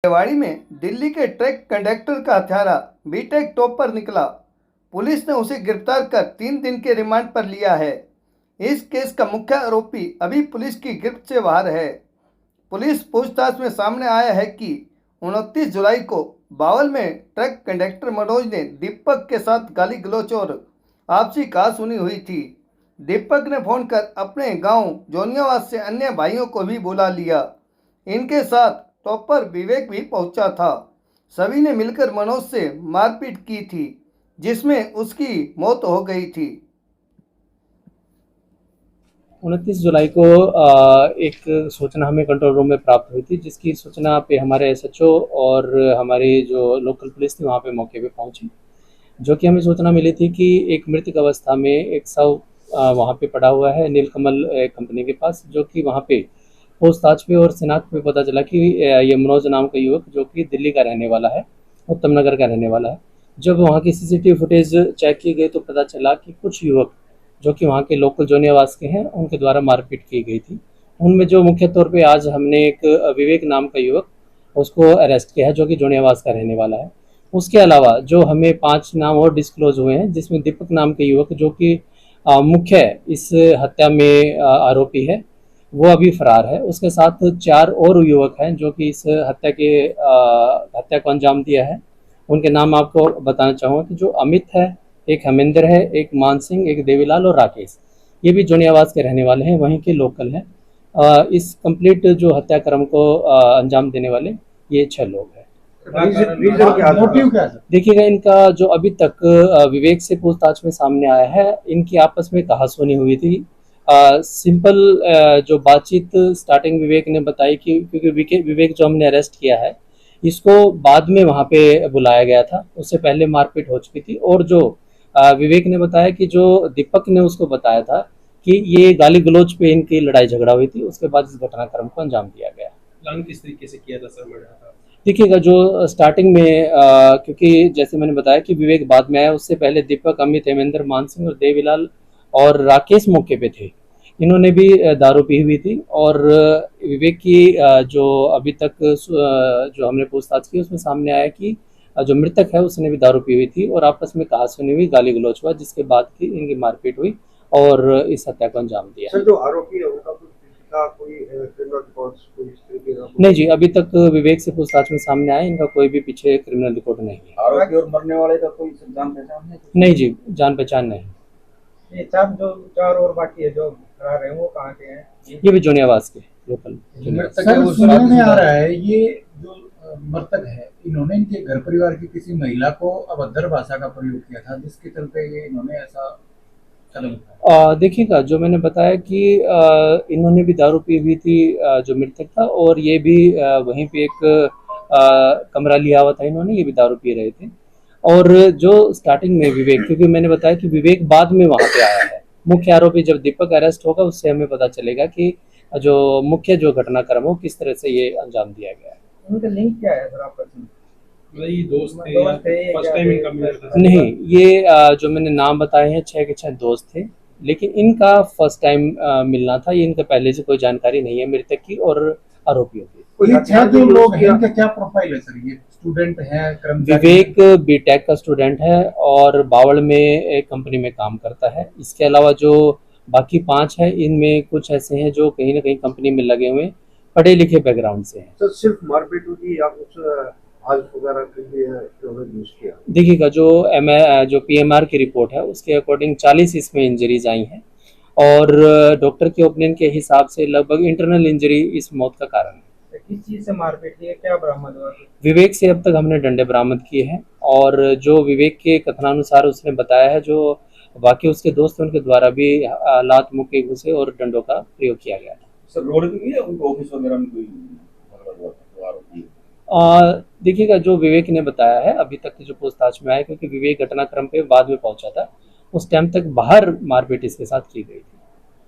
रेवाड़ी में दिल्ली के truck conductor का हत्यारा बीटेक टॉपर निकला। पुलिस ने उसे गिरफ्तार कर 3 दिन के रिमांड पर लिया है। इस केस का मुख्य आरोपी अभी पुलिस की गिरफ्त से बाहर है। पुलिस पूछताछ में सामने आया है कि 29 जुलाई को बावल में ट्रक कंडक्टर मनोज ने दीपक के साथ गाली गलौच और आपसी कहासुनी हुई थी। दीपक ने फोन कर अपने गांव जोनियावाद से अन्य भाइयों को भी बुला लिया। इनके साथ टॉपर विवेक भी पहुंचा था। सभी ने मिलकर मनोज से मारपीट की थी, जिसमें उसकी मौत हो गई थी। 29 जुलाई को एक सूचना हमें कंट्रोल रूम में प्राप्त हुई थी, जिसकी सूचना पे हमारे एसएचओ और हमारी जो लोकल पुलिस थी वहाँ पे मौके पे पहुंची। जो कि हमें सूचना मिली थी कि एक मृतक अवस्था में एक शव वहाँ पे पड़ा हुआ है नीलकमल कंपनी के पास, जो कि वहाँ पे पूछताछ पे और शिनाख्त पे पता चला कि ये मनोज नाम का युवक जो कि दिल्ली का रहने वाला है, उत्तम नगर का रहने वाला है। जब वहाँ की सीसीटीवी फुटेज चेक की गई तो पता चला कि कुछ युवक जो कि वहाँ के लोकल जोनियावास के हैं उनके द्वारा मारपीट की गई थी। उनमें जो मुख्य तौर पे आज हमने एक विवेक नाम का युवक उसको अरेस्ट किया है, जो कि जोनियावास का रहने वाला है। उसके अलावा जो हमें 5 नाम और डिस्क्लोज हुए हैं, जिसमें दीपक नाम के युवक जो कि मुख्य इस हत्या में आरोपी है, वो अभी फरार है। उसके साथ 4 और युवक हैं जो कि इस हत्या को अंजाम दिया है। उनके नाम आपको बताना चाहूँगा कि जो अमित है, एक हमेंद्र है, एक मान सिंह, एक देवीलाल और राकेश, ये भी जोनियावास के रहने वाले हैं, वहीं के लोकल हैं। इस कंप्लीट जो हत्याक्रम को अंजाम देने वाले ये 6 लोग हैं। देखिएगा, इनका जो अभी तक विवेक से पूछताछ में सामने आया है, इनकी आपस में कहासुनी हुई थी। सिंपल जो बातचीत स्टार्टिंग विवेक ने बताई कि क्योंकि विवेक जो हमने अरेस्ट किया है, इसको बाद में वहाँ पे बुलाया गया था, उससे पहले मारपीट हो चुकी थी। और जो विवेक ने बताया कि जो दीपक ने उसको बताया था कि ये गाली गलौज पे इनकी लड़ाई झगड़ा हुई थी, उसके बाद इस घटनाक्रम को अंजाम दिया गया। प्लान किस तरीके से किया था सर? देखिएगा, जो स्टार्टिंग में क्योंकि जैसे मैंने बताया कि विवेक बाद में आया, उससे पहले दीपक, अमित, हेमेंद्र, मान सिंह और देवीलाल और राकेश मौके पे थे। इन्होंने भी दारू पी हुई थी। और विवेक की जो अभी तक जो हमने पूछताछ की उसमें सामने आया कि जो मृतक है उसने भी दारू पी हुई थी और आपस में कहासुनी हुई, गाली गलौच हुआ, जिसके बाद की इनकी मारपीट हुई और इस हत्या को अंजाम दिया। सर, जो आरोपी है उनका कोई नहीं जी, अभी तक विवेक से पूछताछ में सामने आया, इनका कोई भी पीछे क्रिमिनल रिकॉर्ड नहीं है। आरोपी और मरने वाले का कोई जान पहचान नहीं जी, जान पहचान नहीं। ये 4 और बाकी है जो फरार है, वो कहाँ के हैं? ये भी जोनियावास के लोकल। सर, सुनने में आ रहा है ये जो मृतक है, इन्होंने इनके घर परिवार की किसी महिला को अभद्र भाषा का प्रयोग किया था, जिसके चलते ये इन्होंने ऐसा कदम उठाया। देखिएगा, जो मैंने बताया कि इन्होंने भी दारू पी हुई थी, जो मृतक था, और ये भी वहीं पे एक कमरा लिया हुआ था इन्होंने, ये भी दारू पी रहे थे। और जो स्टार्टिंग में विवेक, क्योंकि मैंने बताया कि विवेक बाद में वहां पे आया है, मुख्य आरोपी जब दीपक अरेस्ट होगा उससे हमें पता चलेगा कि जो मुख्य जो घटनाक्रम हो किस तरह से ये अंजाम दिया गया है। उनका लिंक क्या है सर आपका? ये दोस्त थे, फर्स्ट टाइम इनका मिला था? नहीं, ये जो मैंने नाम बताए हैं 6 के 6 दोस्त थे, लेकिन इनका फर्स्ट टाइम मिलना था। ये इनका पहले से कोई जानकारी नहीं है मृतक की और आरोपियों की। ये 6 जो लोग हैं, इनका क्या प्रोफाइल है सर? ये स्टूडेंट है, कर्मचारी? विवेक बीटेक का स्टूडेंट है और बावल में एक कंपनी में काम करता है। इसके अलावा जो बाकी 5 है, इनमें कुछ ऐसे हैं जो कहीं ना कहीं कंपनी में लगे हुए पढ़े लिखे बैकग्राउंड से हैं। तो सिर्फ मारपीट हुई या कुछ आज वगैरह के लिए यूज किया? देखिएगा, जो पीएमआर की रिपोर्ट है उसके अकॉर्डिंग 40 इसमें इंजरीज आई हैं और डॉक्टर के ओपिनियन के हिसाब से लगभग इंटरनल इंजरी इस मौत का कारण है। किस चीज से मारपीट की है, क्या बरामद हुआ? विवेक से अब तक हमने डंडे बरामद किए हैं और जो विवेक के कथनानुसार उसने बताया है, जो बाकी उसके दोस्त उनके द्वारा भी लात मुक्के घुसे और डंडों का प्रयोग किया गया था। सर, रोड पे या उनके ऑफिस वगैरह में कोई आरोपी? देखिएगा, जो विवेक ने बताया है अभी तक की जो पूछताछ में आया, क्योंकि विवेक घटनाक्रम पे बाद में पहुंचा था, उस टाइम तक बाहर मारपीट इसके साथ की गई थी।